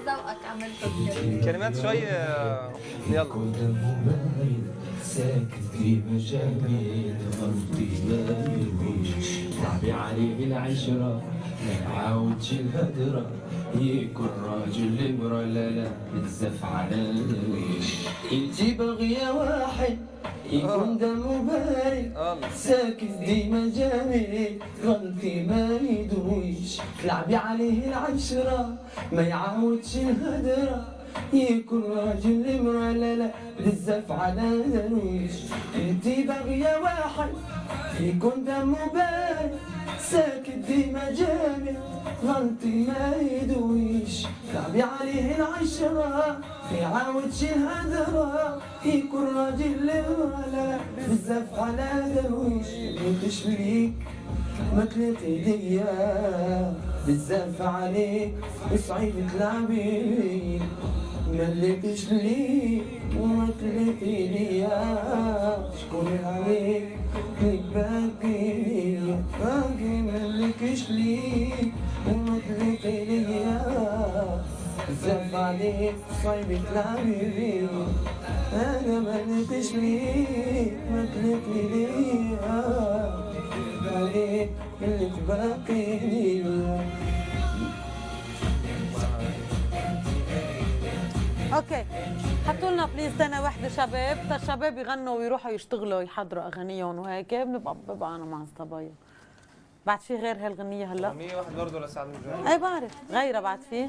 ذوقك عملته. كلمات شوي يلا. ساكت في مجامل غلطي ما يرويش لعبي عليه العشرة ما يعاودش الهدرة يكون راجل لمرة لا بزاف على الويش انتي باغية واحد يكون دمه بارد ساكت ديما جامد غلطي ما يدويش تلعبي عليه العشرة ما يعاودش الهدرة يكون راجل لمرة لا بزاف على درويش انتي باغية واحد يكون دمه بارد ساكت ديما جامد غلطي ما يدويش لعبي عليه العشرة ما يعاودش الهدرة يكون راجل لمرة لا بزاف على درويش مليقش ليك ما تلاقي ليا بزاف عليك وصعيب تلعبي ملكش لي وما تلاقي ليا شكون عليك ليك باقي ليا باقي ملكش لي وما تلاقي ليا بزاف عليك صعيب تلعبي انا ملكش لي ما تلاقي ليا عليك ليك باقي ليا. اوكي حطوا لنا بليز سنه واحده شباب، الشباب يغنوا ويروحوا يشتغلوا يحضروا اغانيهم وهيك ببقى انا مع الصبايا. بعد في غير هالغنيه هلا؟ اغنيه واحده برضه لسعد المجاهد. اي بعرف غيرها بعد في